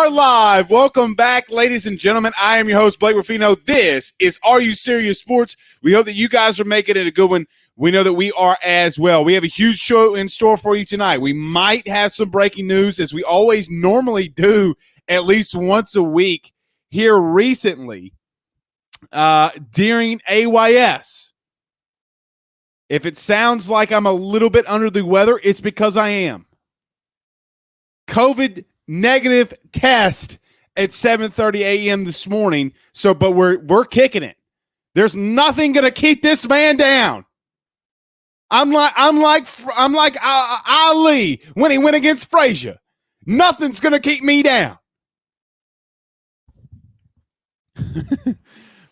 are live. Welcome back, ladies and gentlemen. I am your host, Blake Ruffino. This is Are You Serious Sports? We hope that you guys are making it a good one. We know that we are as well. We have a huge show in store for you tonight. We might have some breaking news, as we always normally do at least once a week here recently during AYS. If it sounds like I'm a little bit under the weather, it's because I am. COVID negative test at 7:30 a.m. this morning. But we're kicking it. There's nothing gonna keep this man down. I'm like Ali when he went against Frazier. Nothing's gonna keep me down.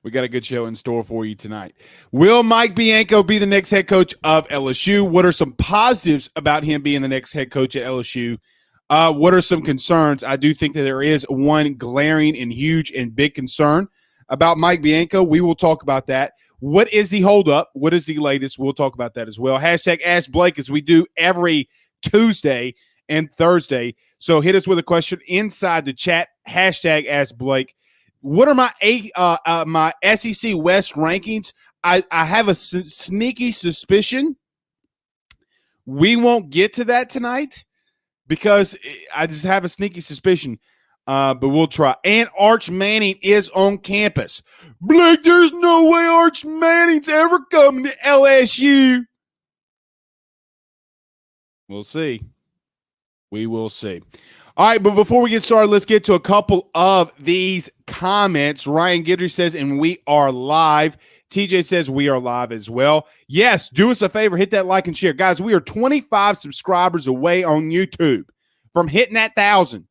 We got a good show in store for you tonight. Will Mike Bianco be the next head coach of LSU? What are some positives about him being the next head coach at LSU? What are some concerns? I do think that there is one glaring and huge and big concern about Mike Bianco. We will talk about that. What is the holdup? What is the latest? We'll talk about that as well. Hashtag Ask Blake, as we do every Tuesday and Thursday. So hit us with a question inside the chat. Hashtag Ask Blake. What are my my SEC West rankings? I have a sneaky suspicion we won't get to that tonight, because I just have a sneaky suspicion, but we'll try. And Arch Manning is on campus. Blake, there's no way Arch Manning's ever coming to LSU. We'll see. We will see. All right, but before we get started, let's get to a couple of these comments. Ryan Guidry says, and we are live. TJ says we are live as well. Yes, do us a favor. Hit that like and share. Guys, we are 25 subscribers away on YouTube from hitting that 1,000.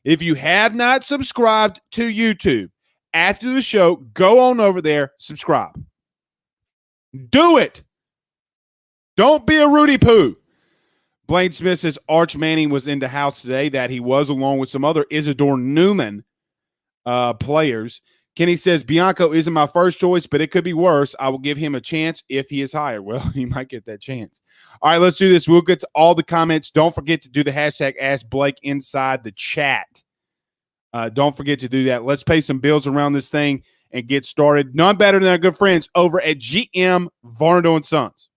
If you have not subscribed to YouTube after the show, go on over there, subscribe. Do it. Don't be a Rudy Poo. Blaine Smith says Arch Manning was in the house today, that he was, along with some other Isidore Newman players. Kenny says, Bianco isn't my first choice, but it could be worse. I will give him a chance if he is hired. Well, he might get that chance. All right, let's do this. We'll get to all the comments. Don't forget to do the hashtag Ask Blake inside the chat. Don't forget to do that. Let's pay some bills around this thing and get started. None better than our good friends over at GM Varnado & Sons.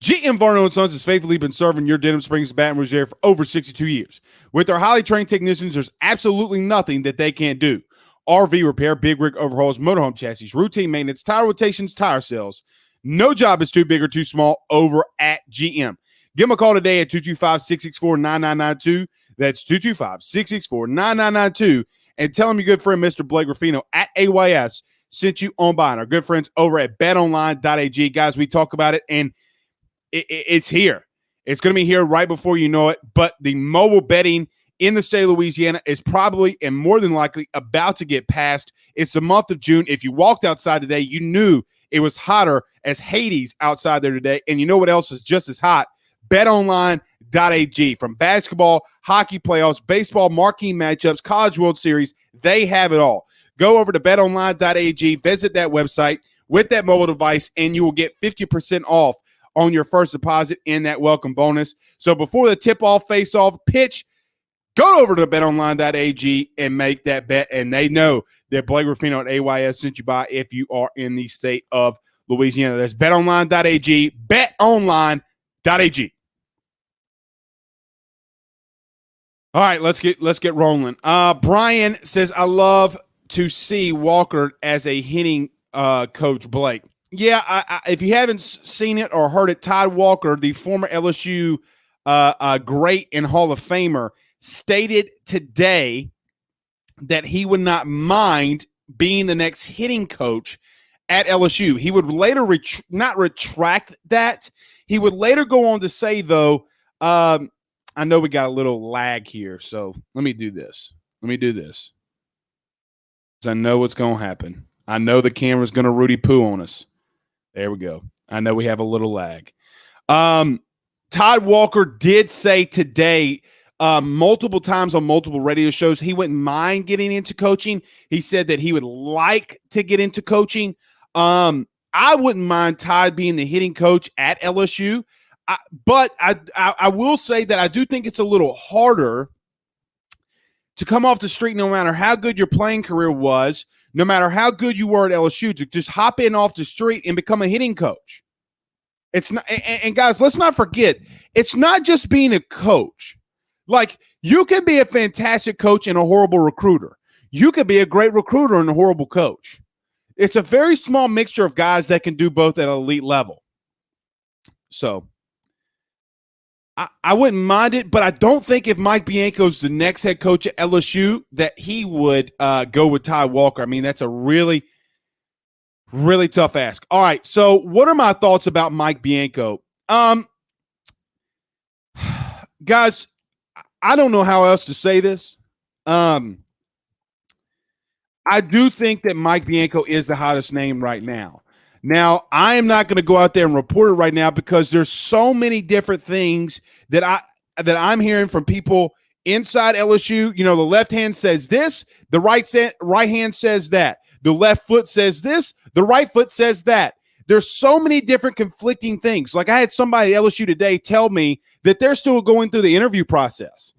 GM Varnado & Sons has faithfully been serving your Denham Springs, Baton Rouge area for over 62 years. With their highly trained technicians, there's absolutely nothing that they can't do. RV repair, big rig overhauls, motorhome chassis, routine maintenance, tire rotations, tire sales. No job is too big or too small over at GM. Give them a call today at 225-664-9992. That's 225-664-9992. And tell them your good friend, Mr. Blake Ruffino at AYS, sent you on by. And our good friends over at betonline.ag. Guys, we talk about it, and it's here. It's going to be here right before you know it. But the mobile betting in the state of Louisiana is probably and more than likely about to get passed. It's the month of June. If you walked outside today, you knew it was hotter as Hades outside there today. And you know what else is just as hot? BetOnline.ag. From basketball, hockey playoffs, baseball, marquee matchups, College World Series, they have it all. Go over to BetOnline.ag, visit that website with that mobile device, and you will get 50% off on your first deposit in that welcome bonus. So before the tip-off, face-off, pitch, go over to betonline.ag and make that bet. And they know that Blake Ruffino at AYS sent you by if you are in the state of Louisiana. That's betonline.ag, betonline.ag. All right, let's get rolling. Brian says, I love to see Walker as a hitting coach, Blake. Yeah, if you haven't seen it or heard it, Todd Walker, the former LSU great and Hall of Famer, stated today that he would not mind being the next hitting coach at LSU. He would later not retract that. He would later go on to say, though, I know we got a little lag here, so let me do this. Because I know what's going to happen. I know the camera's going to Rudy Poo on us. There we go. I know we have a little lag. Todd Walker did say today multiple times on multiple radio shows he wouldn't mind getting into coaching. He said that he would like to get into coaching. I wouldn't mind Todd being the hitting coach at LSU. But I will say that I do think it's a little harder to come off the street, no matter how good your playing career was, no matter how good you were at LSU, to just hop in off the street and become a hitting coach. It's not, and guys, let's not forget, it's not just being a coach. Like, you can be a fantastic coach and a horrible recruiter. You could be a great recruiter and a horrible coach. It's a very small mixture of guys that can do both at an elite level. So I wouldn't mind it, but I don't think if Mike Bianco's the next head coach at LSU that he would go with Ty Walker. I mean, that's a really, really tough ask. All right, so what are my thoughts about Mike Bianco? Guys, I don't know how else to say this. I do think that Mike Bianco is the hottest name right now. Now, I am not going to go out there and report it right now because there's so many different things that I'm hearing from people inside LSU. You know, the left hand says this, the right hand says that. The left foot says this, the right foot says that. There's so many different conflicting things. Like, I had somebody at LSU today tell me that they're still going through the interview process.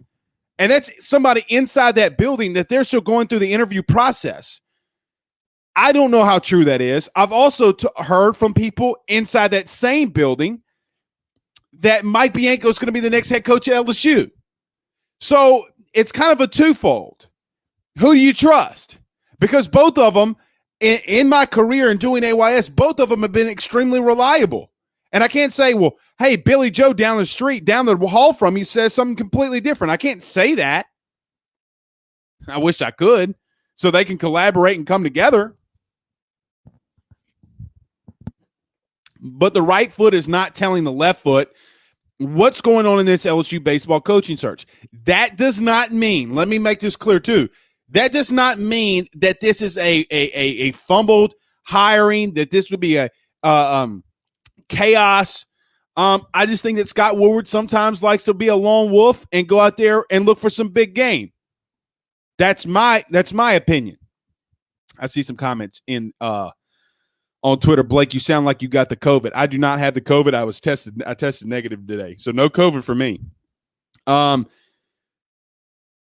And that's somebody inside that building that they're still going through the interview process. I don't know how true that is. I've also heard from people inside that same building that Mike Bianco is going to be the next head coach at LSU. So it's kind of a twofold. Who do you trust? Because both of them, in my career in doing AYS, both of them have been extremely reliable. And I can't say, well, hey, Billy Joe down the street, down the hall from you says something completely different. I can't say that. I wish I could, so they can collaborate and come together. But the right foot is not telling the left foot what's going on in this LSU baseball coaching search. That does not mean, let me make this clear too, that does not mean that this is a fumbled hiring, that this would be a chaos. I just think that Scott Woodward sometimes likes to be a lone wolf and go out there and look for some big game. That's my opinion. I see some comments in on Twitter. Blake, you sound like you got the COVID. I do not have the COVID. I tested negative today, so no COVID for me.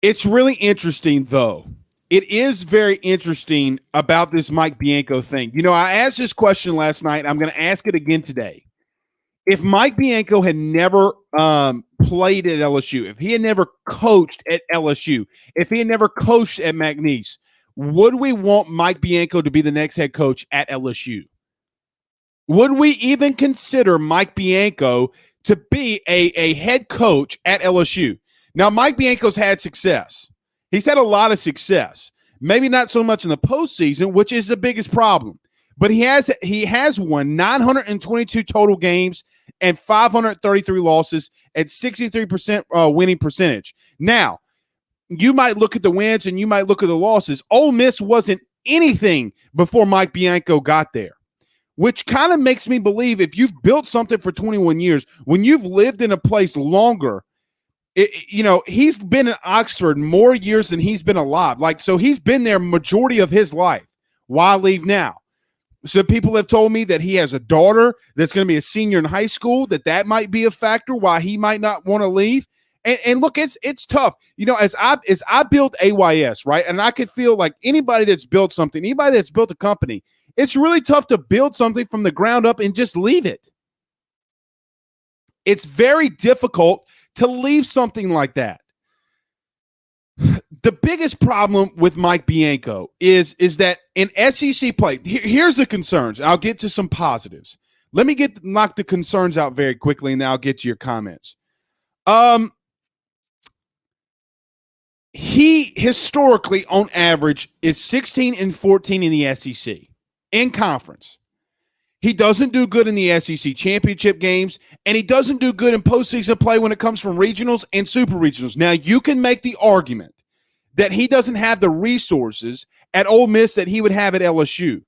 It's really interesting, though. It is very interesting about this Mike Bianco thing. You know, I asked this question last night. I'm going to ask it again today. If Mike Bianco had never played at LSU, if he had never coached at LSU, if he had never coached at McNeese, would we want Mike Bianco to be the next head coach at LSU? Would we even consider Mike Bianco to be a head coach at LSU? Now, Mike Bianco's had success. He's had a lot of success. Maybe not so much in the postseason, which is the biggest problem. But he has won 922 total games and 533 losses at 63% winning percentage. Now, you might look at the wins and you might look at the losses. Ole Miss wasn't anything before Mike Bianco got there, which kind of makes me believe if you've built something for 21 years, when you've lived in a place longer, he's been in Oxford more years than he's been alive. Like, so he's been there majority of his life. Why leave now? So people have told me that he has a daughter that's going to be a senior in high school, that might be a factor why he might not want to leave. And look, it's tough. You know, as I built AYS, right? And I could feel like anybody that's built something, anybody that's built a company, it's really tough to build something from the ground up and just leave it. It's very difficult to leave something like that. The biggest problem with Mike Bianco is that in SEC play, here's the concerns. I'll get to some positives. Let me knock the concerns out very quickly, and then I'll get to your comments. He historically, on average, is 16-14 in the SEC in conference. He doesn't do good in the SEC championship games, and he doesn't do good in postseason play when it comes from regionals and super regionals. Now, you can make the argument that he doesn't have the resources at Ole Miss that he would have at LSU.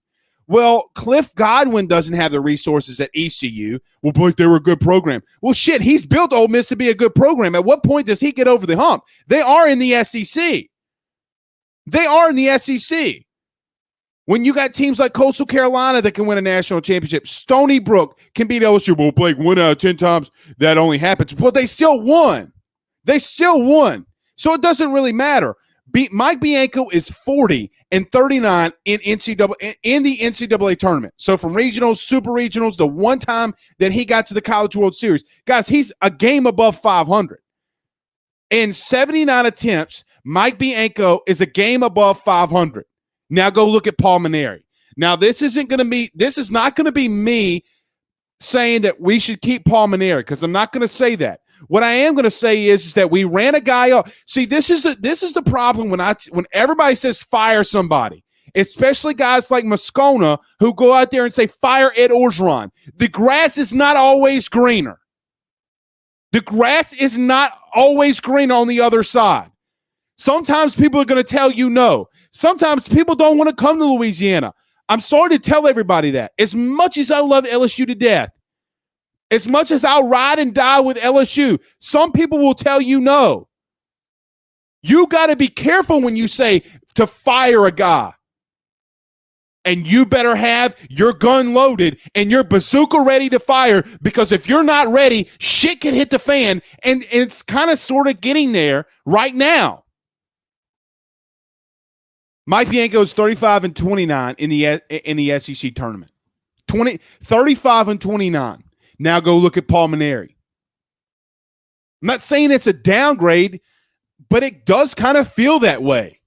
Well, Cliff Godwin doesn't have the resources at ECU. Well, Blake, they were a good program. Well, shit, he's built Ole Miss to be a good program. At what point does he get over the hump? They are in the SEC. They are in the SEC. When you got teams like Coastal Carolina that can win a national championship, Stony Brook can beat LSU. Well, Blake, 1 out of 10 times that only happens. Well, they still won. They still won. So it doesn't really matter. Mike Bianco is 40-39 in the NCAA tournament. So from regionals, super regionals, the one time that he got to the College World Series, guys, he's a game above 500. In 79 attempts, Mike Bianco is a game above 500. Now go look at Paul Mainieri. Now this is not going to be me saying that we should keep Paul Mainieri, because I'm not going to say that. What I am going to say is that we ran a guy up. See, this is the problem when everybody says fire somebody, especially guys like Moscona who go out there and say fire Ed Orgeron. The grass is not always greener. The grass is not always green on the other side. Sometimes people are going to tell you no. Sometimes people don't want to come to Louisiana. I'm sorry to tell everybody that. As much as I love LSU to death, as much as I'll ride and die with LSU, some people will tell you no. You got to be careful when you say to fire a guy. And you better have your gun loaded and your bazooka ready to fire, because if you're not ready, shit can hit the fan, and it's kind of sort of getting there right now. Mike Bianco is 35-29 in the SEC tournament. 35-29. Now go look at Paul Mainieri. I'm not saying it's a downgrade, but it does kind of feel that way.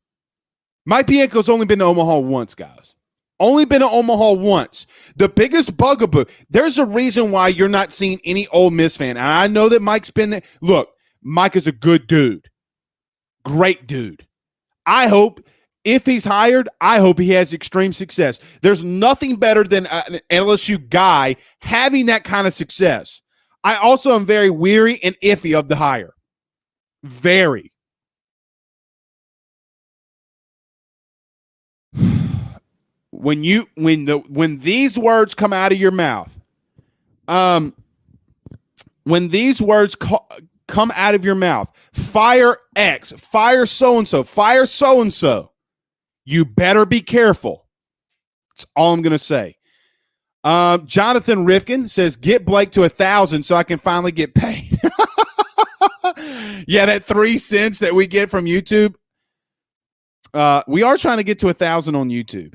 Mike Bianco's only been to Omaha once, guys. Only been to Omaha once. The biggest bugaboo, there's a reason why you're not seeing any Ole Miss fan. And I know that Mike's been there. Look, Mike is a good dude. Great dude. I hope, if he's hired, I hope he has extreme success. There's nothing better than an LSU guy having that kind of success. I also am very weary and iffy of the hire. Very. When these words come out of your mouth, come out of your mouth, fire X, fire so-and-so, fire so-and-so, you better be careful. That's all I'm going to say. Jonathan Rifkin says, get Blake to 1,000 so I can finally get paid. Yeah, that 3 cents that we get from YouTube. We are trying to get to 1,000 on YouTube.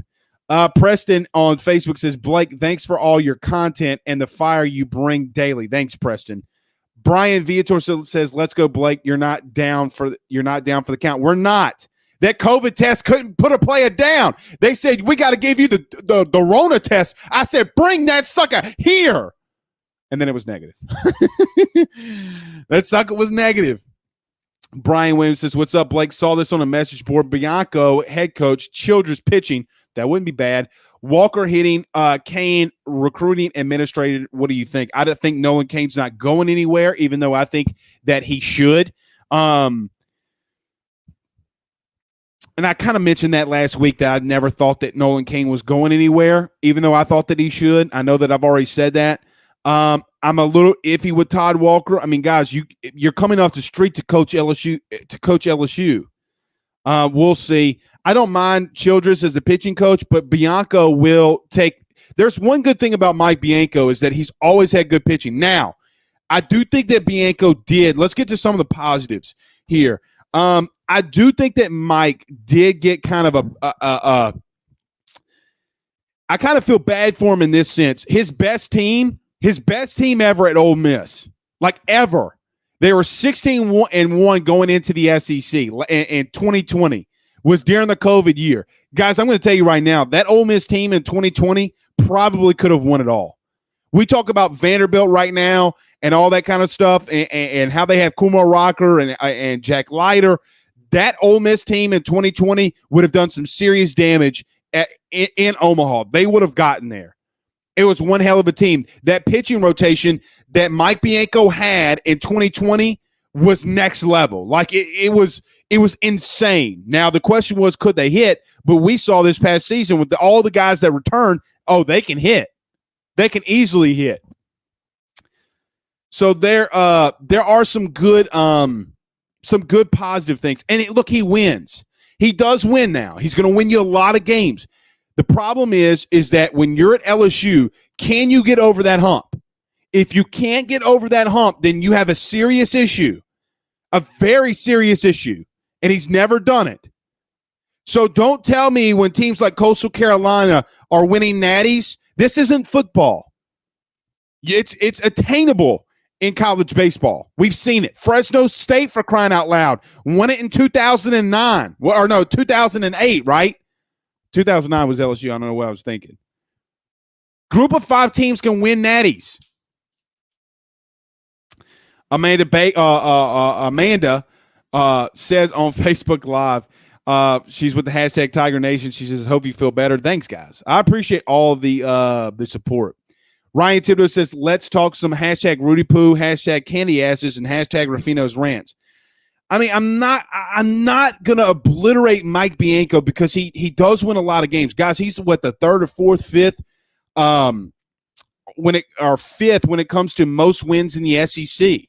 Preston on Facebook says, Blake, thanks for all your content and the fire you bring daily. Thanks, Preston. Brian Viator says, let's go, Blake. You're not down for the count. We're not. That COVID test couldn't put a player down. They said, we got to give you the Rona test. I said, bring that sucker here. And then it was negative. That sucker was negative. Brian Williams says, what's up, Blake? Saw this on a message board. Bianco, head coach, Childress pitching. That wouldn't be bad. Walker hitting, Kane recruiting, administrator. What do you think? I don't think Nolan Kane's not going anywhere, even though I think that he should. And I kind of mentioned that last week, that I never thought that Nolan Kane was going anywhere, even though I thought that he should. I know that I've already said that. I'm a little iffy with Todd Walker. I mean, guys, you're coming off the street to coach LSU. We'll see. I don't mind Childress as a pitching coach, but Bianco will take – there's one good thing about Mike Bianco is that he's always had good pitching. Now, I do think that Bianco did – let's get to some of the positives here. I do think that Mike did get kind of I kind of feel bad for him in this sense. His best team ever at Ole Miss, like ever. They were 16-1 going into the SEC in 2020. Was during the COVID year. Guys, I'm going to tell you right now, that Ole Miss team in 2020 probably could have won it all. We talk about Vanderbilt right now and all that kind of stuff, and how they have Kumar Rocker and Jack Leiter. That Ole Miss team in 2020 would have done some serious damage in Omaha. They would have gotten there. It was one hell of a team. That pitching rotation that Mike Bianco had in 2020 was next level. Like it was insane. Now the question was, could they hit? But we saw this past season with all the guys that returned. Oh, they can hit. They can easily hit. So there are some good positive things. And look, he wins. He does win now. He's going to win you a lot of games. The problem is that when you're at LSU, can you get over that hump? If you can't get over that hump, then you have a serious issue, a very serious issue. and he's never done it. So don't tell me when teams like Coastal Carolina are winning natties, this isn't football. It's attainable in college baseball. We've seen it. Fresno State, for crying out loud, won it in 2009. Or no, 2008, right? 2009 was LSU. I don't know what I was thinking. Group of 5 teams can win natties. Amanda says on Facebook Live, she's with the hashtag Tiger Nation. She says, hope you feel better. Thanks, guys. I appreciate all of the support. Ryan Thibodeau says, let's talk some hashtag Rudy Poo, hashtag Candy Asses, and hashtag Rafino's Rants. I mean, I'm not gonna obliterate Mike Bianco because he does win a lot of games. Guys, he's what, the third or fourth, fifth, fifth when it comes to most wins in the SEC.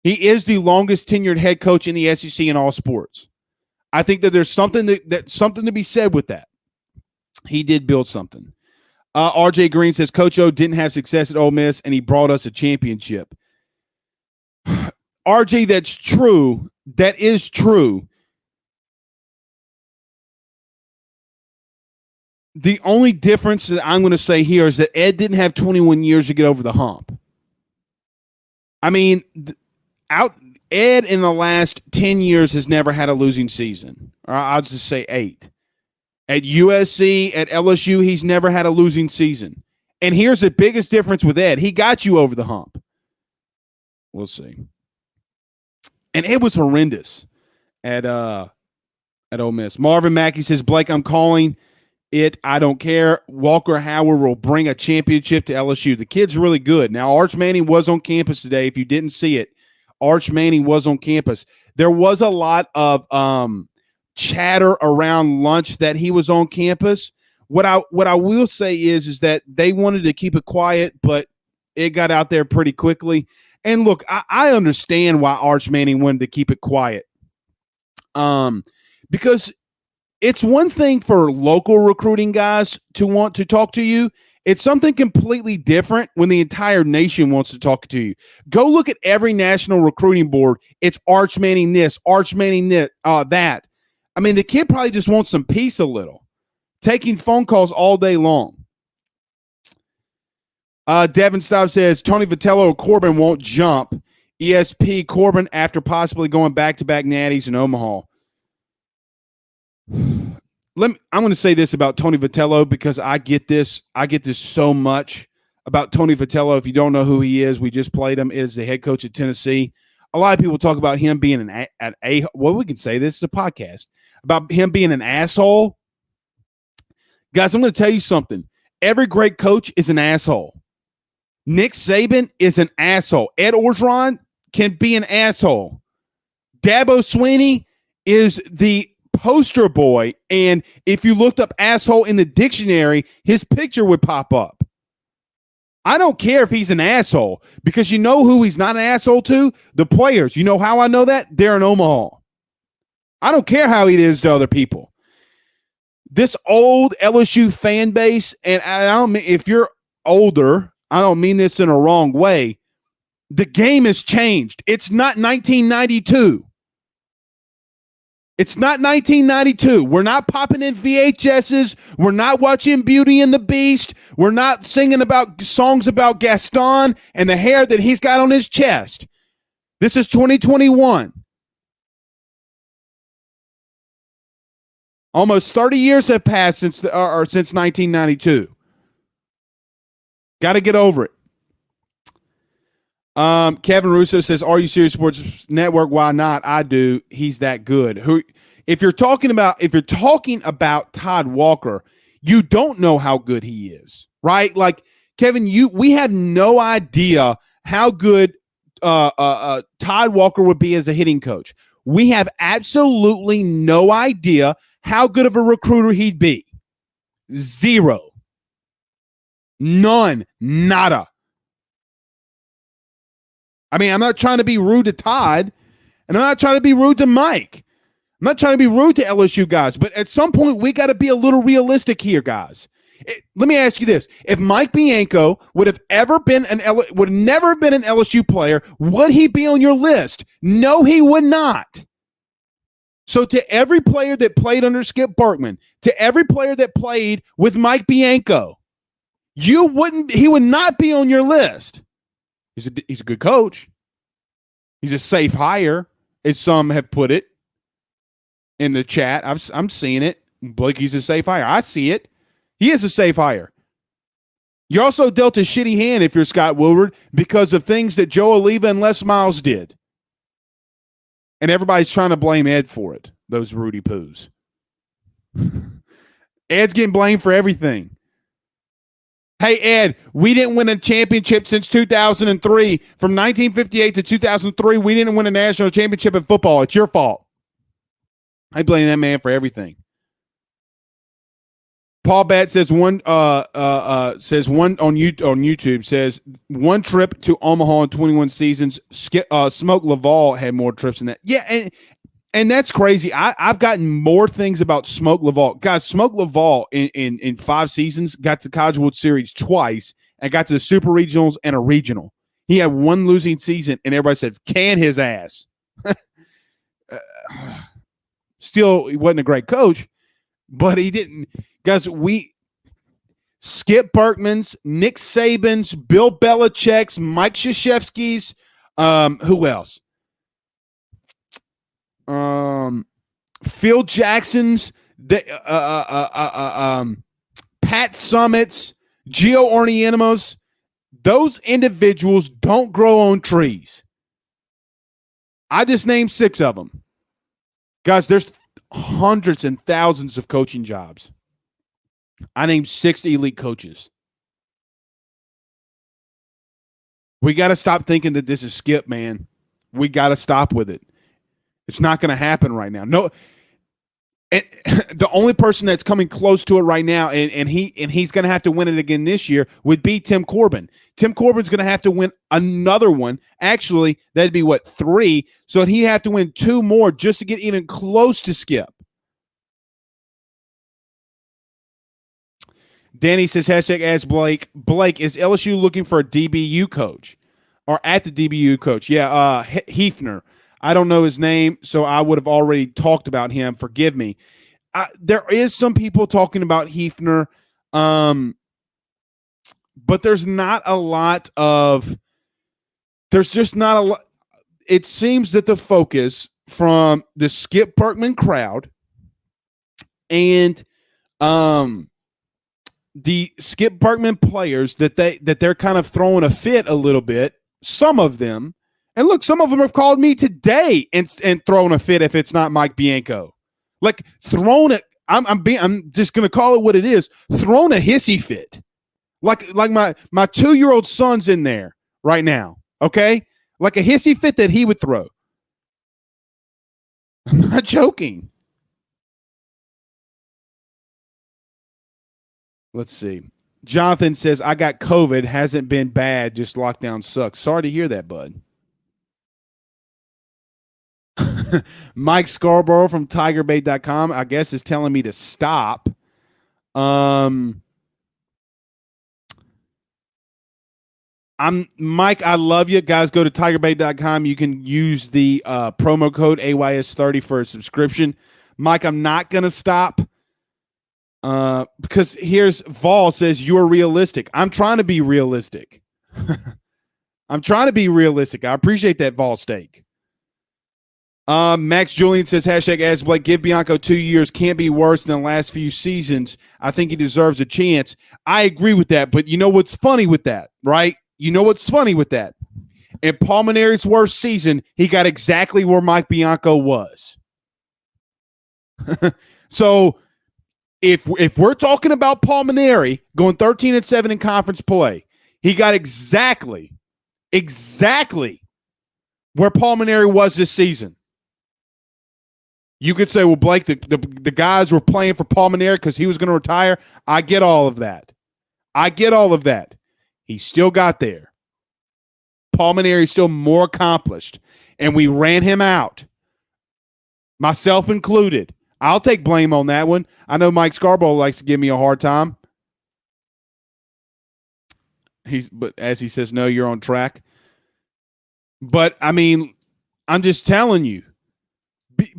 He is the longest tenured head coach in the SEC in all sports. I think that there's something to be said with that. He did build something. RJ Green says Coach O didn't have success at Ole Miss, and he brought us a championship. RJ, that's true. That is true. The only difference that I'm going to say here is that Ed didn't have 21 years to get over the hump. I mean, Ed in the last 10 years has never had a losing season. I'll just say 8. At USC, at LSU, he's never had a losing season. And here's the biggest difference with Ed. He got you over the hump. We'll see. And it was horrendous at Ole Miss. Marvin Mackey says, Blake, I'm calling it. I don't care. Walker Howard will bring a championship to LSU. The kid's really good. Now, Arch Manning was on campus today. If you didn't see it, Arch Manning was on campus. There was a lot of chatter around lunch that he was on campus. What I will say is that they wanted to keep it quiet, but it got out there pretty quickly. And look, I understand why Arch Manning wanted to keep it quiet. Because it's one thing for local recruiting guys to want to talk to you. It's something completely different when the entire nation wants to talk to you. Go look at every national recruiting board. It's Arch Manning this, Arch Manning that. I mean, the kid probably just wants some peace a little, taking phone calls all day long. Devin Staub says Tony Vitello or Corbin won't jump. ESP Corbin after possibly going back-to-back natties in Omaha. I'm going to say this about Tony Vitello because I get this so much about Tony Vitello. If you don't know who he is, we just played him. Is the head coach at Tennessee. A lot of people talk about him being we can say this is a podcast about him being an asshole. Guys, I'm going to tell you something. Every great coach is an asshole. Nick Saban is an asshole. Ed Orgeron can be an asshole. Dabo Swinney is the poster boy, and if you looked up asshole in the dictionary, his picture would pop up. I don't care if he's an asshole, because you know who he's not an asshole to? The players. You know how I know that? They're in Omaha. I don't care how he is to other people. This old LSU fan base, and I don't mean, if you're older, I don't mean this in a wrong way. The game has changed. It's not 1992. It's not 1992. We're not popping in VHSs. We're not watching Beauty and the Beast. We're not singing about songs about Gaston and the hair that he's got on his chest. This is 2021. Almost 30 years have passed since 1992. Got to get over it. Kevin Russo says, "Are you serious, Sports Network? Why not? I do. He's that good." If you're talking about Todd Walker, you don't know how good he is, right? Like Kevin, we have no idea how good Todd Walker would be as a hitting coach. We have absolutely no idea how good of a recruiter he'd be. Zero. None. Nada. I mean, I'm not trying to be rude to Todd, and I'm not trying to be rude to Mike. I'm not trying to be rude to LSU guys, but at some point, we got to be a little realistic here, guys. Let me ask you this. If Mike Bianco would have never been an LSU player, would he be on your list? No, he would not. So to every player that played under Skip Bertman, to every player that played with Mike Bianco, he would not be on your list. He's a good coach. He's a safe hire, as some have put it in the chat. I'm seeing it. Blake, he's a safe hire. I see it. He is a safe hire. You're also dealt a shitty hand if you're Scott Woodward because of things that Joe Oliva and Les Miles did. And everybody's trying to blame Ed for it, those Rudy Poos. Ed's getting blamed for everything. Hey, Ed, we didn't win a championship since 2003. From 1958 to 2003, we didn't win a national championship in football. It's your fault. I blame that man for everything. Paul Batt says one on YouTube says one trip to Omaha in 21 seasons. Smoke Laval had more trips than that. Yeah, and that's crazy. I've gotten more things about Smoke Laval. Guys, Smoke Laval in 5 seasons got to the College World Series twice and got to the Super Regionals and a regional. He had one losing season, and everybody said, can his ass. Still, he wasn't a great coach, but he didn't. Guys, Skip Bertman's, Nick Saban's, Bill Belichick's, Mike Krzyzewski's, who else? Phil Jackson's, Pat Summit's, Gio Ornienimo's. Those individuals don't grow on trees. I just named 6 of them. Guys, there's hundreds and thousands of coaching jobs. I named 6 elite coaches. We got to stop thinking that this is Skip, man. We got to stop with it. It's not going to happen right now. No, the only person that's coming close to it right now, and he's going to have to win it again this year, would be Tim Corbin. Tim Corbin's going to have to win another one. Actually, that'd be 3. So he'd have to win 2 more just to get even close to Skip. Danny says, hashtag ask Blake. Blake, is LSU looking for a DBU coach? Or at the DBU coach? Yeah, Hefner. I don't know his name, so I would have already talked about him. Forgive me. There is some people talking about Hefner, but there's not a lot of – there's just not a lot – it seems that the focus from the Skip Bertman crowd and the Skip Bertman players that they're kind of throwing a fit a little bit, some of them. And look, some of them have called me today and thrown a fit if it's not Mike Bianco. Like thrown it. I'm just gonna call it what it is. Thrown a hissy fit. Like my 2-year-old son's in there right now. Okay? Like a hissy fit that he would throw. I'm not joking. Let's see. Jonathan says, I got COVID. Hasn't been bad. Just lockdown sucks. Sorry to hear that, bud. Mike Scarborough from TigerBait.com, I guess, is telling me to stop. Mike, I love you. Guys, go to TigerBait.com. You can use the promo code AYS30 for a subscription. Mike, I'm not going to stop. Because here's Vol says you're realistic. I'm trying to be realistic. I'm trying to be realistic. I appreciate that, Vol Steak. Max Julian says, hashtag ask Blake, give Bianco 2 years. Can't be worse than the last few seasons. I think he deserves a chance. I agree with that, but you know what's funny with that, right? You know what's funny with that? In Palmineri's worst season, he got exactly where Mike Bianco was. So if we're talking about Palmineri going 13-7 in conference play, he got exactly where Palmineri was this season. You could say, well, Blake, the guys were playing for Palmineri because he was going to retire. I get all of that. He still got there. Palmineri is still more accomplished, and we ran him out, myself included. I'll take blame on that one. I know Mike Scarborough likes to give me a hard time. But as he says, no, you're on track. But, I mean, I'm just telling you,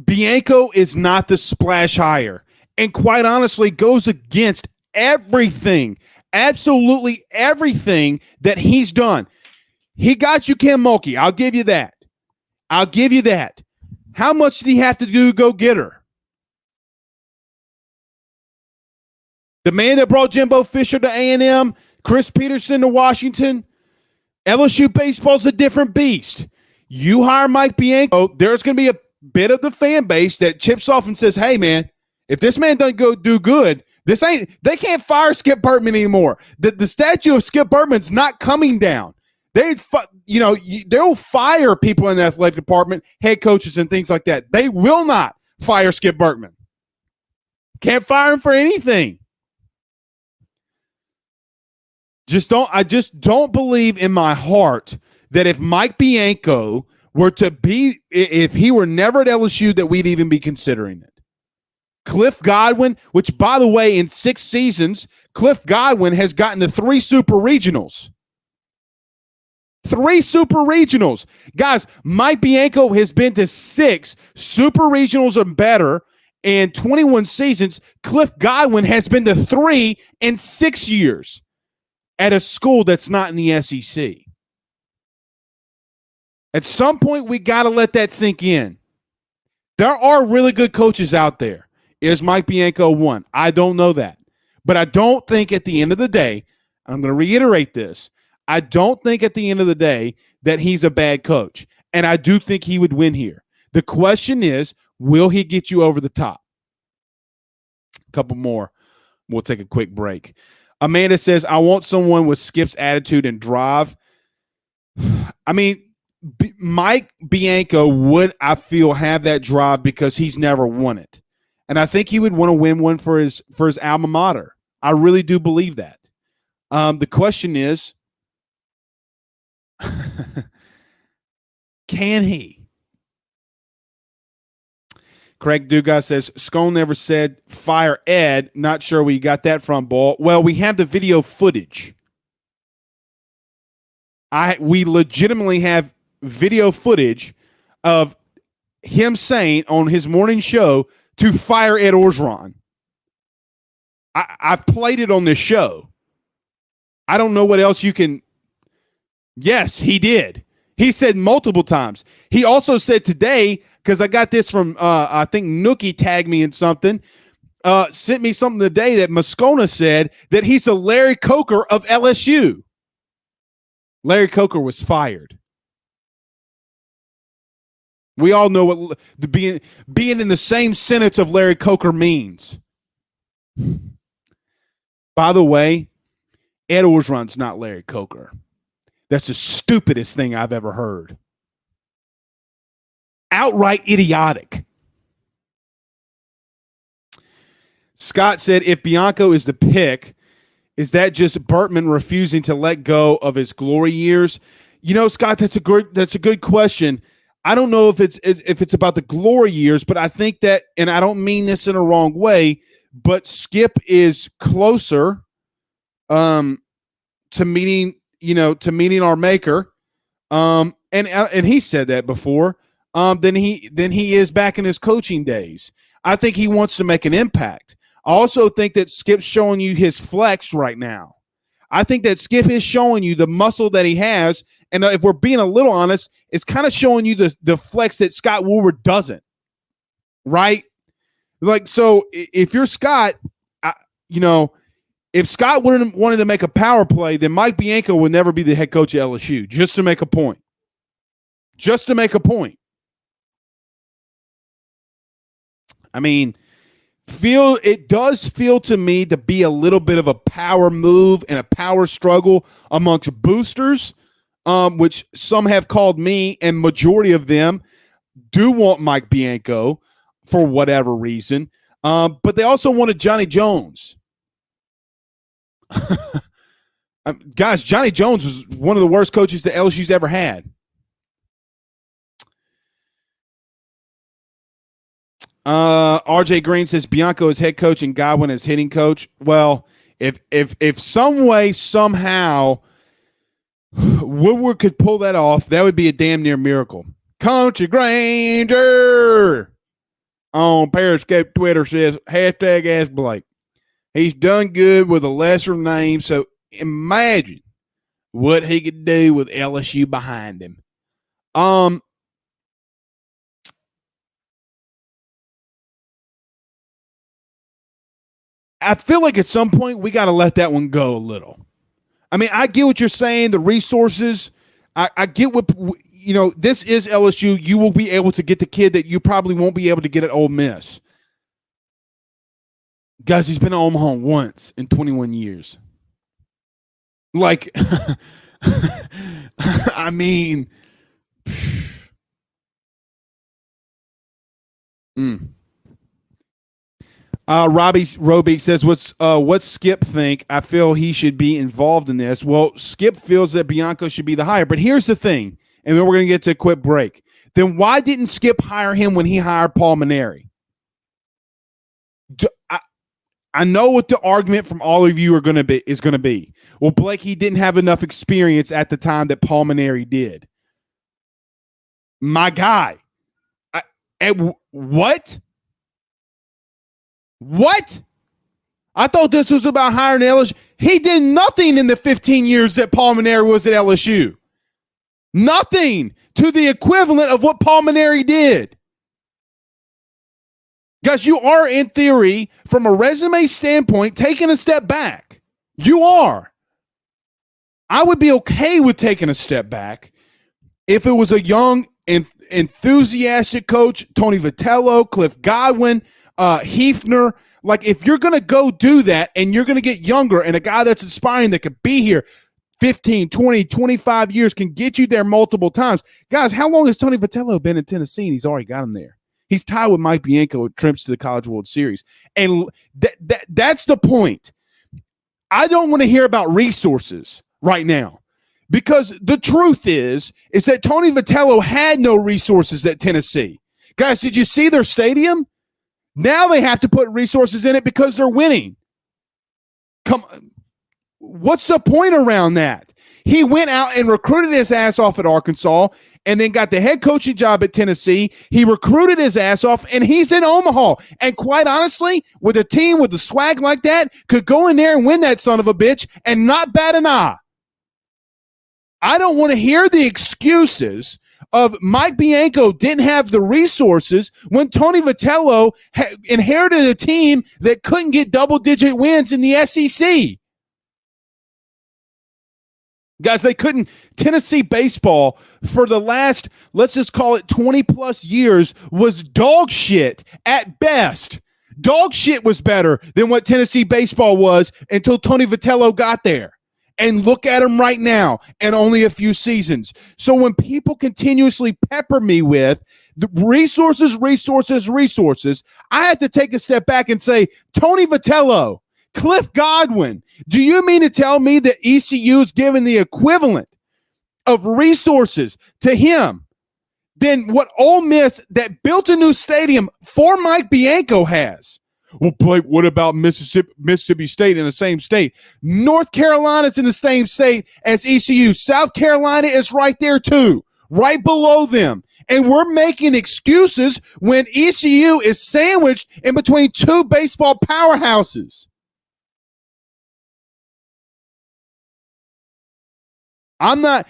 Bianco is not the splash hire, and quite honestly goes against everything, absolutely everything that he's done. He got you Kim Mulkey. I'll give you that. I'll give you that. How much did he have to do to go get her? The man that brought Jimbo Fisher to A&M, Chris Peterson to Washington, LSU baseball's a different beast. You hire Mike Bianco, there's going to be a bit of the fan base that chips off and says, hey, man, if this man doesn't go do good, they can't fire Skip Bertman anymore. The statue of Skip Bertman's not coming down. They'll fire people in the athletic department, head coaches and things like that. They will not fire Skip Bertman. Can't fire him for anything. I just don't believe in my heart that if Mike Bianco were to be, if he were never at LSU, that we'd even be considering it. Cliff Godwin, which, by the way, in 6 seasons, Cliff Godwin has gotten to 3 super regionals. 3 super regionals. Guys, Mike Bianco has been to 6 super regionals or better in 21 seasons. Cliff Godwin has been to 3 in 6 years at a school that's not in the SEC. At some point, we got to let that sink in. There are really good coaches out there. Is Mike Bianco one? I don't know that. But I don't think at the end of the day, I'm going to reiterate this, I don't think at the end of the day that he's a bad coach. And I do think he would win here. The question is, will he get you over the top? A couple more. We'll take a quick break. Amanda says, I want someone with Skip's attitude and drive. I mean, Mike Bianco would, I feel, have that drive because he's never won it. And I think he would want to win one for his alma mater. I really do believe that. The question is, can he? Craig Dugas says, Scone never said fire Ed. Not sure where you got that from, Ball. Well, we have the video footage. We legitimately have video footage of him saying on his morning show to fire Ed Orgeron. I've played it on this show. I don't know what else you can. Yes, he did. He said multiple times. He also said today, because I got this from, I think Nookie tagged me in something, sent me something today that Moscona said that he's a Larry Coker of LSU. Larry Coker was fired. We all know what being in the same sentence of Larry Coker means. By the way, Ed Orgeron's not Larry Coker. That's the stupidest thing I've ever heard. Outright idiotic. Scott said, if Bianco is the pick, is that just Bertman refusing to let go of his glory years? You know, Scott, that's a good question. I don't know if it's about the glory years, but I think that, and I don't mean this in a wrong way, but Skip is closer to meeting our maker. And he said that before, than he is back in his coaching days. I think he wants to make an impact. I also think that Skip's showing you his flex right now. I think that Skip is showing you the muscle that he has. And if we're being a little honest, it's kind of showing you the flex that Scott Woolward doesn't. Right? Like, so if you're Scott, if Scott wanted to make a power play, then Mike Bianco would never be the head coach at LSU, just to make a point. Just to make a point. I mean, it does feel to me to be a little bit of a power move and a power struggle amongst boosters, which some have called me, and majority of them do want Mike Bianco for whatever reason. But they also wanted Johnny Jones. Guys, Johnny Jones was one of the worst coaches that LSU's ever had. RJ Green says Bianco is head coach and Godwin is hitting coach. Well, if some way, somehow Woodward could pull that off, that would be a damn near miracle. Country Granger. on Periscope Twitter says, hashtag Ask Blake. He's done good with a lesser name, so imagine what he could do with LSU behind him. I feel like at some point we got to let that one go a little. I mean, I get what you're saying, the resources. I get what, this is LSU. You will be able to get the kid that you probably won't be able to get at Ole Miss. Guys, he's been to Omaha once in 21 years. Like, I mean, Roby says, what's Skip think? I feel he should be involved in this. Well, Skip feels that Bianco should be the hire. But here's the thing, and then we're going to get to a quick break. Then why didn't Skip hire him when he hired Paul Mainieri? I know what the argument from all of you is going to be. Well, Blake, he didn't have enough experience at the time that Paul Mainieri did. My guy. What? What? I thought this was about hiring LSU. He did nothing in the 15 years that Paul Mainieri was at LSU. Nothing to the equivalent of what Paul Mainieri did. Guys, you are, in theory, from a resume standpoint, taking a step back. You are. I would be okay with taking a step back if it was a young, enthusiastic coach, Tony Vitello, Cliff Godwin, Hefner. Like, if you're going to go do that and you're going to get younger and a guy that's inspiring that could be here 15, 20, 25 years can get you there multiple times. Guys, how long has Tony Vitello been in Tennessee and he's already got him there? He's tied with Mike Bianco with trips to the College World Series. And that's the point. I don't want to hear about resources right now because the truth is that Tony Vitello had no resources at Tennessee. Guys, did you see their stadium? Now they have to put resources in it because they're winning. Come on. What's the point around that? He went out and recruited his ass off at Arkansas and then got the head coaching job at Tennessee. He recruited his ass off, and he's in Omaha. And quite honestly, with a team with the swag like that, could go in there and win that son of a bitch and not bat an eye. I don't want to hear the excuses of Mike Bianco didn't have the resources when Tony Vitello inherited a team that couldn't get double-digit wins in the SEC. Guys, they couldn't. Tennessee baseball for the last, let's just call it 20 plus years, was dog shit at best. Dog shit was better than what Tennessee baseball was until Tony Vitello got there. And look at him right now and only a few seasons. So when people continuously pepper me with the resources, I have to take a step back and say, Tony Vitello, Cliff Godwin, do you mean to tell me that ECU is giving the equivalent of resources to him than what Ole Miss that built a new stadium for Mike Bianco has? Well, Blake, what about Mississippi State in the same state? North Carolina's in the same state as ECU. South Carolina is right there too, right below them. And we're making excuses when ECU is sandwiched in between two baseball powerhouses. I'm not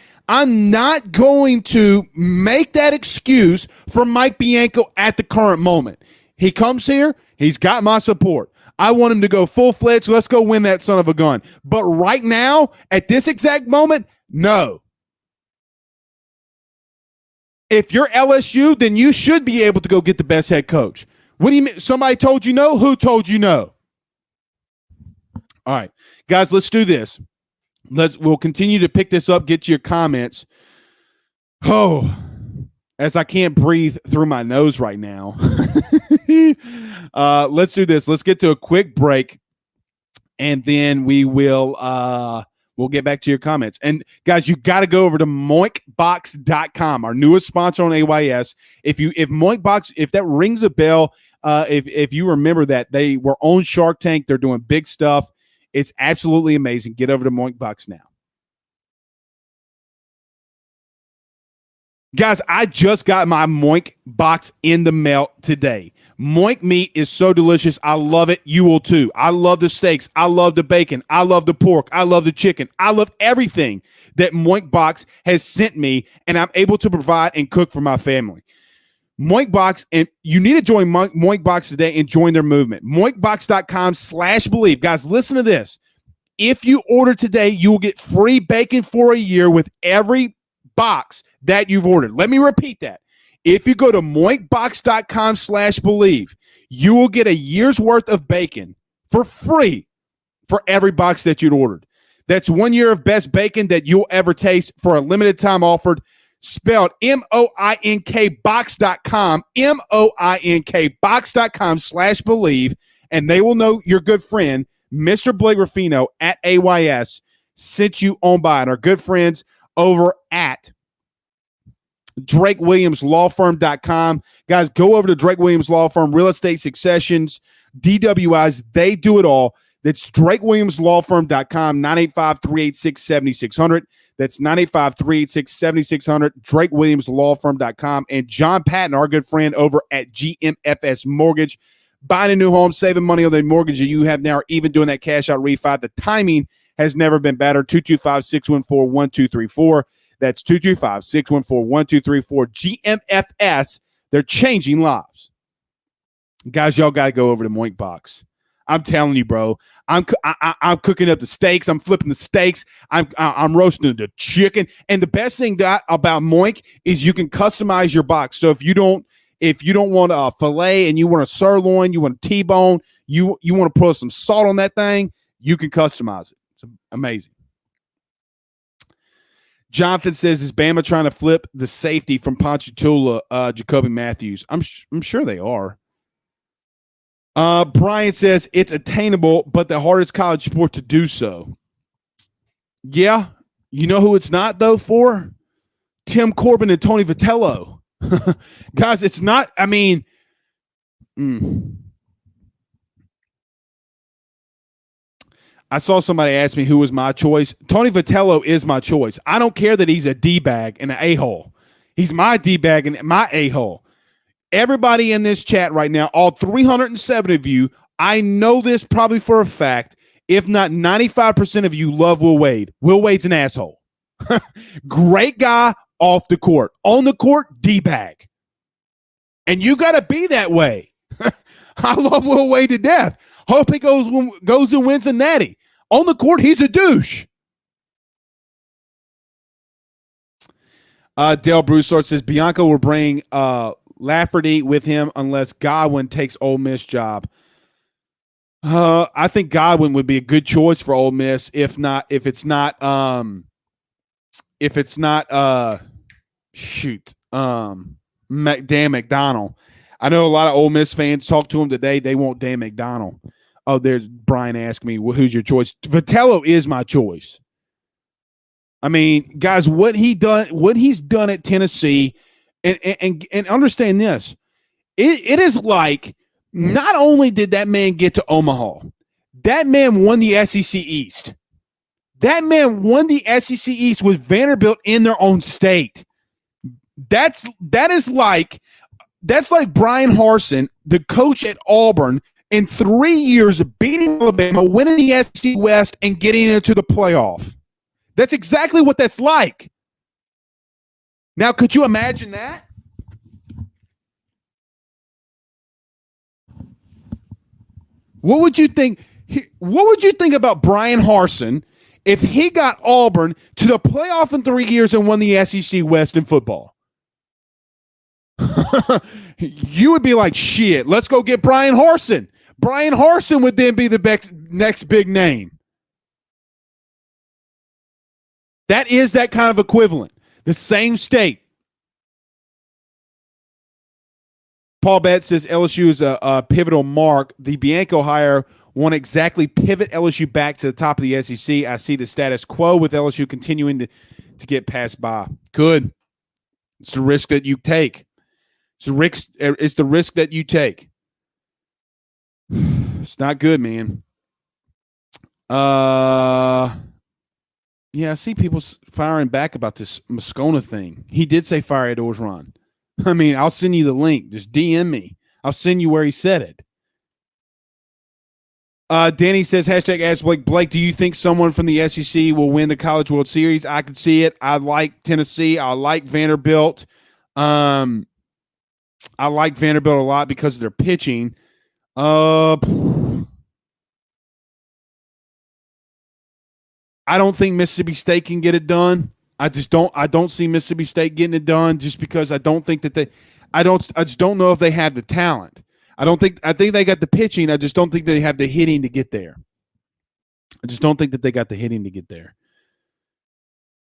going to make that excuse for Mike Bianco at the current moment. He comes here, he's got my support. I want him to go full-fledged. Let's go win that son of a gun. But right now, at this exact moment, no. If you're LSU, then you should be able to go get the best head coach. What do you mean? Somebody told you no? Who told you no? All right, guys, let's do this. We'll continue to pick this up, get your comments. Oh, as I can't breathe through my nose right now. Let's do this. Let's get to a quick break, and then we'll get back to your comments. And guys, you got to go over to moinkbox.com, our newest sponsor on AYS. If Moinkbox, if that rings a bell, if you remember that, they were on Shark Tank. They're doing big stuff. It's absolutely amazing. Get over to Moinkbox now. Guys, I just got my Moink box in the mail today. Moink meat is so delicious. I love it. You will too. I love the steaks. I love the bacon. I love the pork. I love the chicken. I love everything that Moink Box has sent me, and I'm able to provide and cook for my family. Moink Box, and you need to join Moink Box today and join their movement. Moinkbox.com/believe. Guys, listen to this. If you order today, you will get free bacon for a year with every box that you've ordered. Let me repeat that. If you go to moinkbox.com/believe, you will get a year's worth of bacon for free for every box that you'd ordered. That's 1 year of best bacon that you'll ever taste for a limited time offered. Spelled MOINK box.com, MOINK box.com/believe, and they will know your good friend, Mr. Blake Ruffino at AYS, sent you on by, and our good friends over at DrakeWilliamsLawFirm.com. Guys, go over to Drake Williams Law Firm, real estate successions, DWIs, they do it all. That's DrakeWilliamsLawFirm.com, 985-386-7600. That's 985-386-7600, DrakeWilliamsLawFirm.com. And John Patton, our good friend over at GMFS Mortgage, buying a new home, saving money on the mortgage that you have now, or even doing that cash out refi. The timing has never been better. 225-614-1234. That's 225-614-1234. GMFS, they're changing lives. Guys, y'all got to go over to Moink Box. I'm telling you, bro. I'm cooking up the steaks. I'm flipping the steaks. I'm roasting the chicken. And the best thing about Moink is you can customize your box. So if you don't want a fillet and you want a sirloin, you want a T-bone, you want to put some salt on that thing, you can customize it. It's amazing. Jonathan says, is Bama trying to flip the safety from Ponchatoula, Jacoby Matthews? I'm sure they are. Brian says, it's attainable, but the hardest college sport to do so. Yeah. You know who it's not, though, for? Tim Corbin and Tony Vitello. Guys, it's not, I mean, I saw somebody ask me who was my choice. Tony Vitello is my choice. I don't care that he's a D-bag and an a-hole. He's my D-bag and my a-hole. Everybody in this chat right now, all 307 of you, I know this probably for a fact, if not 95% of you love Will Wade. Will Wade's an asshole. Great guy off the court. On the court, D-bag. And you got to be that way. I love Will Wade to death. Hope he goes and wins a natty. On the court, he's a douche. Dale Broussard says, Bianco will bring Lafferty with him unless Godwin takes Ole Miss job. I think Godwin would be a good choice for Ole Miss if it's not Dan McDonald. I know a lot of Ole Miss fans talk to him today. They want Dan McDonald. Oh, there's Brian asking me, well, who's your choice? Vitello is my choice. I mean, guys, what he's done at Tennessee, and understand this, it is like not only did that man get to Omaha, that man won the SEC East. That man won the SEC East with Vanderbilt in their own state. That's like Brian Harsin, the coach at Auburn, in 3 years of beating Alabama, winning the SEC West, and getting into the playoff. That's exactly what that's like. Now, could you imagine that? What would you think? What would you think about Brian Harsin if he got Auburn to the playoff in 3 years and won the SEC West in football? You would be like, shit, let's go get Brian Harsin. Brian Harsin would then be the next big name. That is that kind of equivalent. The same state. Paul Betts says LSU is a pivotal mark. The Bianco hire won't exactly pivot LSU back to the top of the SEC. I see the status quo with LSU continuing to get passed by. Good. It's the risk that you take. It's the risk that you take. It's not good, man. Yeah, I see people firing back about this Moscona thing. He did say fire at Orgeron. I mean, I'll send you the link. Just DM me. I'll send you where he said it. Danny says, hashtag ask Blake. Blake, do you think someone from the SEC will win the College World Series? I could see it. I like Tennessee. I like Vanderbilt. I like Vanderbilt a lot because of their pitching. I don't think Mississippi State can get it done. I don't see Mississippi State getting it done just because I just don't know if they have the talent. I think they got the pitching. I just don't think they have the hitting to get there. I just don't think that they got the hitting to get there.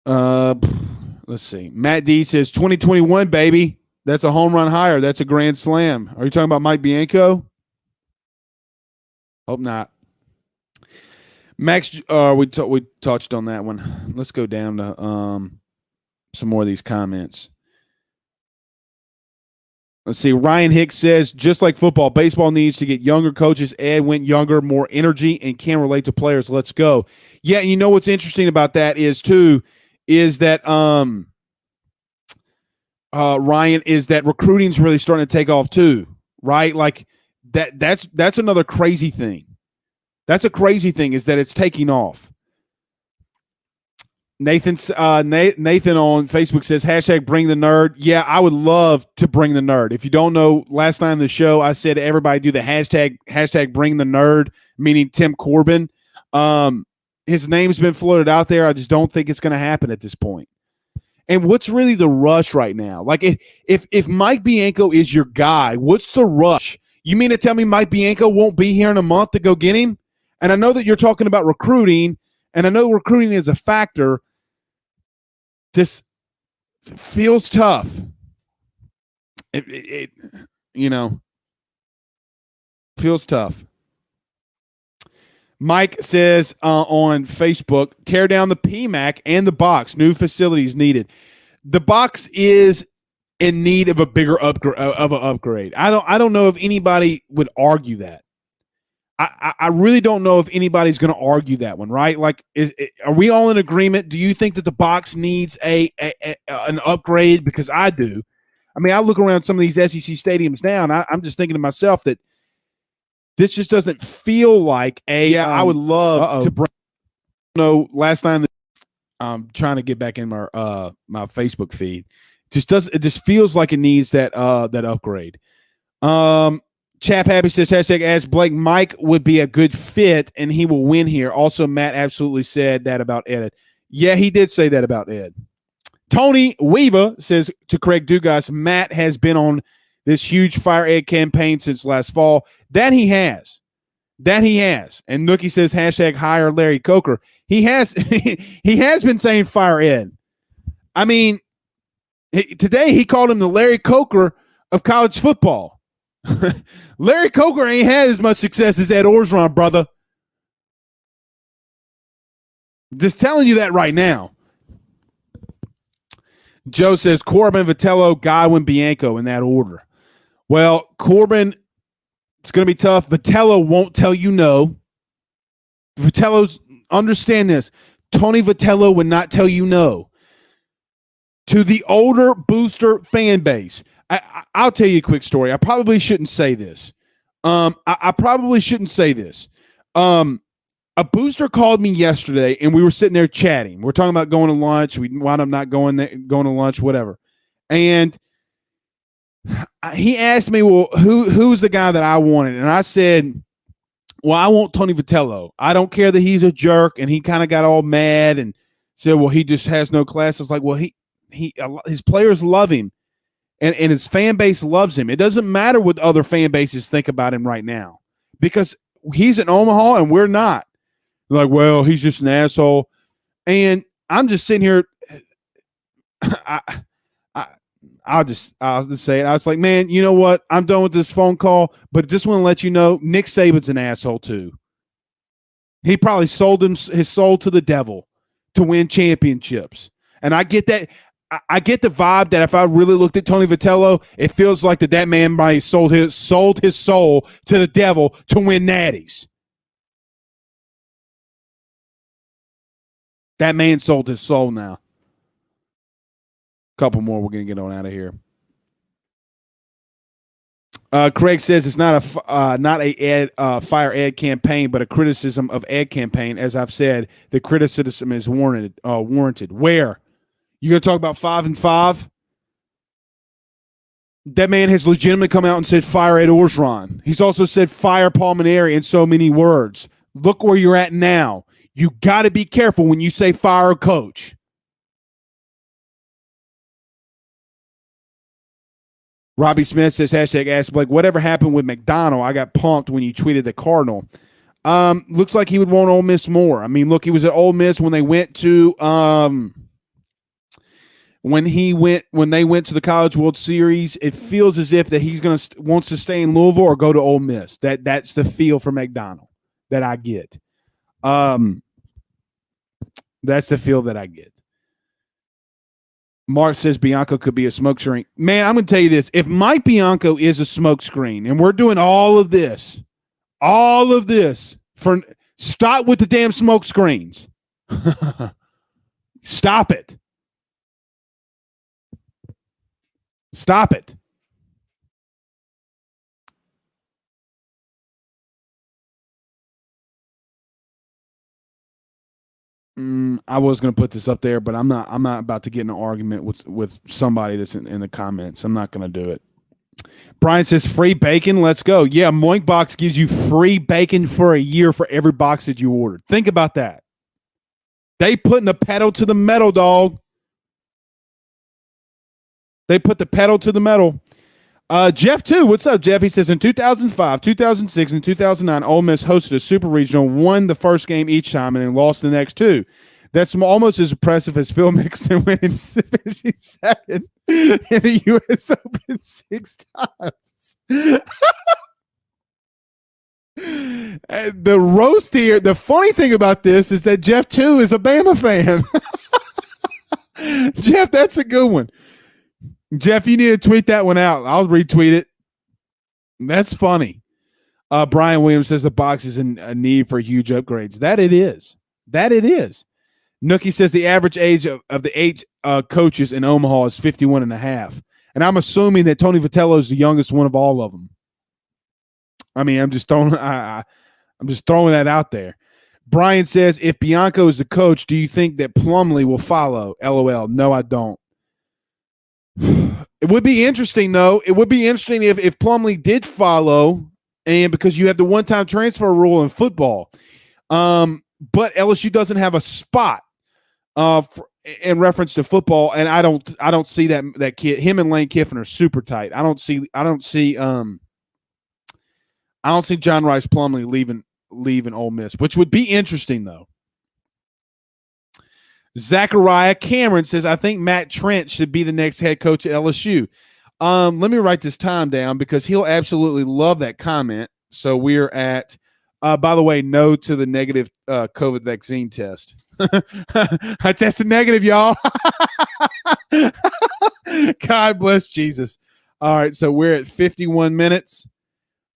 Let's see. Matt D says 2021, baby. That's a home run higher. That's a grand slam. Are you talking about Mike Bianco? Hope not. Max, we touched on that one. Let's go down to some more of these comments. Let's see. Ryan Hicks says, just like football, baseball needs to get younger coaches. Ed went younger, more energy, and can relate to players. Let's go. Yeah, you know what's interesting about that is that Ryan, is that recruiting's really starting to take off too, right? Like that's another crazy thing. That's a crazy thing is that it's taking off. Nathan on Facebook says, hashtag bring the nerd. Yeah, I would love to bring the nerd. If you don't know, last time on the show, I said everybody do the hashtag bring the nerd, meaning Tim Corbin. His name's been floated out there. I just don't think it's going to happen at this point. And what's really the rush right now? Like if Mike Bianco is your guy, what's the rush? You mean to tell me Mike Bianco won't be here in a month to go get him? And I know that you're talking about recruiting, and I know recruiting is a factor. This feels tough. It feels tough. Mike says on Facebook, tear down the PMAC and the box. New facilities needed. The box is in need of a bigger upgrade. I don't know if anybody would argue that. I really don't know if anybody's going to argue that one, right? Like, are we all in agreement? Do you think that the box needs an upgrade? Because I do. I mean, I look around some of these SEC stadiums now, and I'm just thinking to myself that this just doesn't feel like I would love to bring. Last time I'm trying to get back in my my Facebook feed. It just feels like it needs that upgrade. Chap Happy says, hashtag ask Blake. Mike would be a good fit, and he will win here. Also, Matt absolutely said that about Ed. Yeah, he did say that about Ed. Tony Weaver says to Craig Dugas, Matt has been on this huge Fire Ed campaign since last fall. That he has. And Nookie says, hashtag hire Larry Coker. He has he has been saying Fire Ed. I mean, today he called him the Larry Coker of college football. Larry Coker ain't had as much success as Ed Orgeron, brother. Just telling you that right now. Joe says Corbin, Vitello, Godwin, Bianco in that order. Well, Corbin, it's going to be tough. Vitello won't tell you no. Vitello's, understand this. Tony Vitello would not tell you no. To the older booster fan base, I'll tell you a quick story. I probably shouldn't say this. I probably shouldn't say this. A booster called me yesterday, and we were sitting there chatting. We're talking about going to lunch. We wound up not going to lunch, whatever. And he asked me, well, who's the guy that I wanted? And I said, well, I want Tony Vitello. I don't care that he's a jerk. And he kind of got all mad and said, well, he just has no class. It's like, well, his players love him. And his fan base loves him. It doesn't matter what other fan bases think about him right now because he's in Omaha and we're not. Like, well, he's just an asshole. And I'm just sitting here. I'll just say it. I was like, man, you know what? I'm done with this phone call, but just want to let you know Nick Saban's an asshole too. He probably sold his soul to the devil to win championships. And I get that. I get the vibe that if I really looked at Tony Vitello, it feels like that man might sold his soul to the devil to win natties. That man sold his soul now. Couple more, we're going to get on out of here. Craig says it's not a fire Ed campaign, but a criticism of Ed campaign. As I've said, the criticism is warranted. Where you going to talk about 5 and 5? That man has legitimately come out and said fire Ed Orgeron. He's also said fire Palmineri in so many words. Look where you're at now. You got to be careful when you say fire a coach. Robbie Smith says, hashtag ask Blake, whatever happened with McDonald? I got pumped when you tweeted the Cardinal. Looks like he would want Ole Miss more. I mean, look, he was at Ole Miss when they went to when they went to the College World Series. It feels as if that he's wants to stay in Louisville or go to Ole Miss. That's the feel for McDonald that I get. That's the feel that I get. Mark says Bianco could be a smokescreen. Man, I'm going to tell you this. If Mike Bianco is a smokescreen, and we're doing all of this for stop with the damn smoke screens. Stop it. Stop it. I was going to put this up there, but I'm not about to get in an argument with somebody that's in the comments. I'm not going to do it. Brian says free bacon. Let's go. Yeah, Moink Box gives you free bacon for a year for every box that you ordered. Think about that. They putting the pedal to the metal, dog. They put the pedal to the metal. Jeff, too. What's up, Jeff? He says, in 2005, 2006, and 2009, Ole Miss hosted a super regional, won the first game each time, and then lost the next two. That's almost as impressive as Phil Mixon winning finishing second in the U.S. Open 6 times. The roast here, the funny thing about this is that Jeff, too, is a Bama fan. Jeff, that's a good one. Jeff, you need to tweet that one out. I'll retweet it. That's funny. Brian Williams says the box is in a need for huge upgrades. That it is. Nookie says the average age of the 8 coaches in Omaha is 51 and a half. And I'm assuming that Tony Vitello is the youngest one of all of them. I mean, I'm just throwing that out there. Brian says, if Bianco is the coach, do you think that Plumlee will follow? LOL. No, I don't. It would be interesting, though. It would be interesting if Plumlee did follow, and because you have the one-time transfer rule in football. But LSU doesn't have a spot in reference to football, and I don't see that kid. Him and Lane Kiffin are super tight. I don't see John Rice Plumlee leaving Ole Miss, which would be interesting, though. Zachariah Cameron says, I think Matt Trent should be the next head coach at LSU. Let me write this time down because he'll absolutely love that comment. So we're at, by the way, no to the negative COVID vaccine test. I tested negative, y'all. God bless Jesus. All right, so we're at 51 minutes.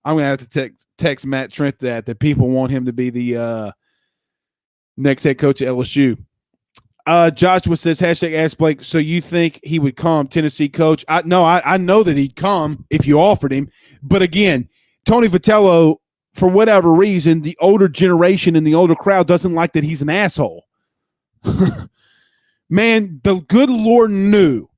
I'm going to have to text Matt Trent that people want him to be the next head coach at LSU. Joshua says, hashtag ask Blake, so you think he would come, Tennessee coach? I know that he'd come if you offered him. But again, Tony Vitello, for whatever reason, the older generation and the older crowd doesn't like that he's an asshole. Man, the good Lord knew.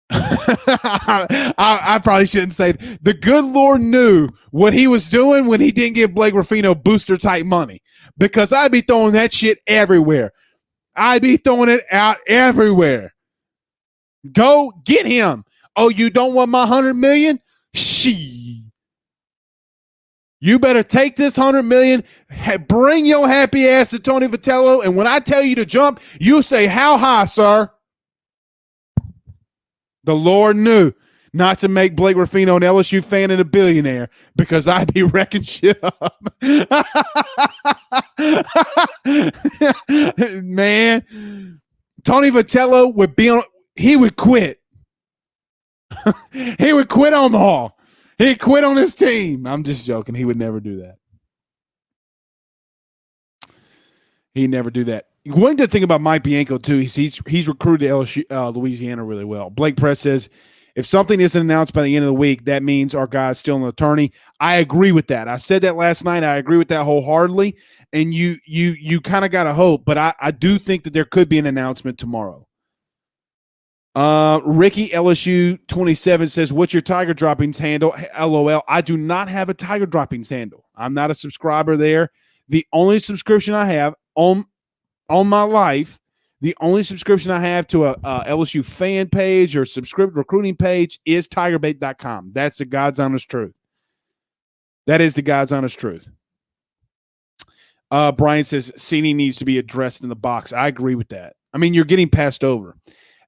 I probably shouldn't say it. The good Lord knew what he was doing when he didn't give Blake Ruffino booster-type money, because I'd be throwing that shit everywhere. I'd be throwing it out everywhere. Go get him. Oh, you don't want my $100 million? She. You better take this $100 million. Bring your happy ass to Tony Vitello, and when I tell you to jump, you say, "How high, sir?" The Lord knew not to make Blake Ruffino an LSU fan and a billionaire, because I'd be wrecking shit up. Man, Tony Vitello would be he would quit. He would quit Omaha. He'd quit on his team. I'm just joking. He would never do that. He'd never do that. One good thing about Mike Bianco, too, he's recruited LSU, Louisiana really well. Blake Press says, If something isn't announced by the end of the week, that means our guy's still an attorney. I agree with that. I said that last night. I agree with that wholeheartedly. And you kind of got to hope, but I do think that there could be an announcement tomorrow. Ricky LSU 27 says, "What's your Tiger Droppings handle?" LOL. I do not have a Tiger Droppings handle. I'm not a subscriber there. The only subscription I have on my life, the only subscription I have to a LSU fan page or recruiting page is tigerbait.com. That's the God's honest truth. That is the God's honest truth. Brian says seating needs to be addressed in the box. I agree with that. I mean, you're getting passed over.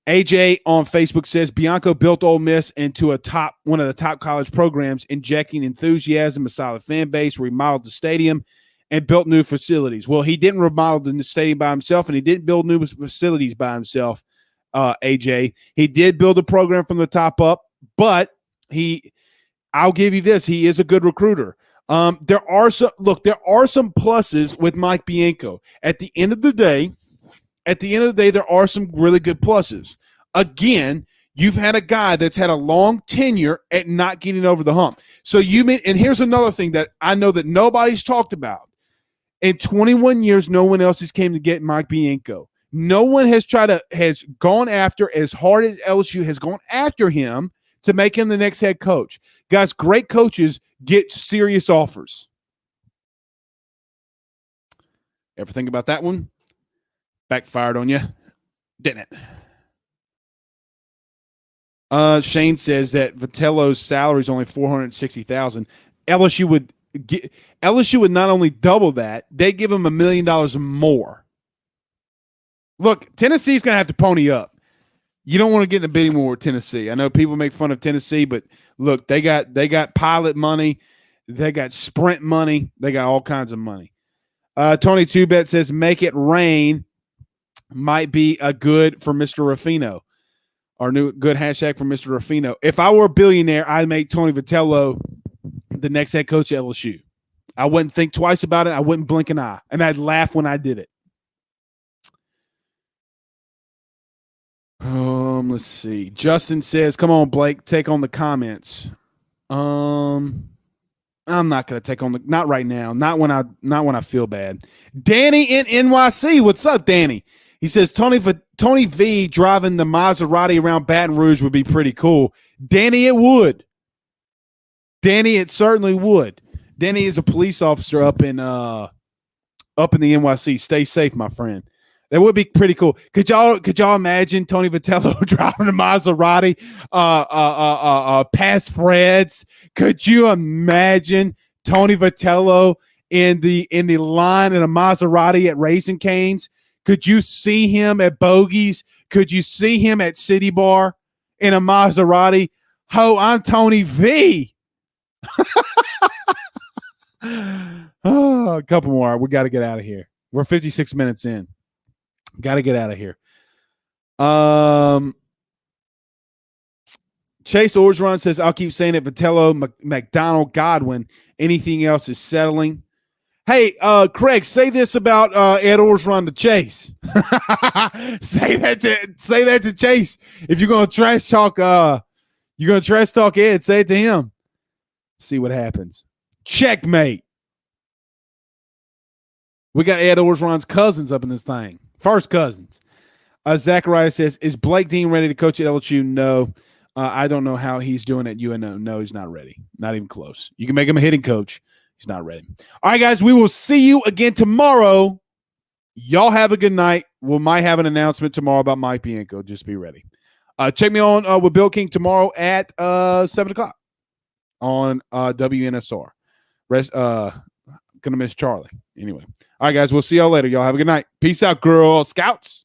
AJ on Facebook says Bianco built Ole Miss into one of the top college programs, injecting enthusiasm, a solid fan base, remodeled the stadium, and built new facilities. Well, he didn't remodel the stadium by himself, and he didn't build new facilities by himself, AJ. He did build a program from the top up, but I'll give you this, he is a good recruiter. There are some pluses with Mike Bianco. At the end of the day, there are some really good pluses. Again, you've had a guy that's had a long tenure at not getting over the hump. So and here's another thing that I know that nobody's talked about. In 21 years, no one else has came to get Mike Bianco. No one has gone after as hard as LSU has gone after him to make him the next head coach. Guys, great coaches get serious offers. Ever think about that one? Backfired on you, didn't it? Shane says that Vitello's salary is only $460,000. LSU would not only double that, they give him $1 million more. Look, Tennessee's going to have to pony up. You don't want to get in a bidding war with Tennessee. I know people make fun of Tennessee, but look, they got pilot money, they got Sprint money, they got all kinds of money. Tony Two-Bet says make it rain might be a good for Mr. Ruffino. Our new good hashtag for Mr. Ruffino. If I were a billionaire, I'd make Tony Vitello the next head coach at LSU. I wouldn't think twice about it. I wouldn't blink an eye. And I'd laugh when I did it. Let's see. Justin says, come on, Blake, take on the comments. I'm not going to take on not right now. Not when I feel bad. Danny in NYC. What's up, Danny? He says Tony V driving the Maserati around Baton Rouge would be pretty cool. Danny, it would. Danny, it certainly would. Danny is a police officer up in the NYC. Stay safe, my friend. That would be pretty cool. Could y'all imagine Tony Vitello driving a Maserati past Fred's? Could you imagine Tony Vitello in the line in a Maserati at Raising Cane's? Could you see him at Bogey's? Could you see him at City Bar in a Maserati? Ho, I'm Tony V. Oh, a couple more. We got to get out of here. We're 56 minutes in. Got to get out of here. Chase Orgeron says, I'll keep saying it, Vitello, McDonald, Godwin. Anything else is settling. Hey, Craig, say this about Ed Orgeron to Chase. say that to Chase. If you're gonna trash talk Ed, say it to him. See what happens. Checkmate. We got Ed Orgeron's cousins up in this thing. First cousins. Zachariah says, is Blake Dean ready to coach at LSU? No. I don't know how he's doing at UNO. No, he's not ready. Not even close. You can make him a hitting coach. He's not ready. All right, guys, we will see you again tomorrow. Y'all have a good night. We might have an announcement tomorrow about Mike Bianco. Just be ready. Check me on with Bill King tomorrow at 7 o'clock on WNSR. Gonna miss Charlie. Anyway. All right, guys, we'll see y'all later. Y'all have a good night. Peace out, Girl Scouts.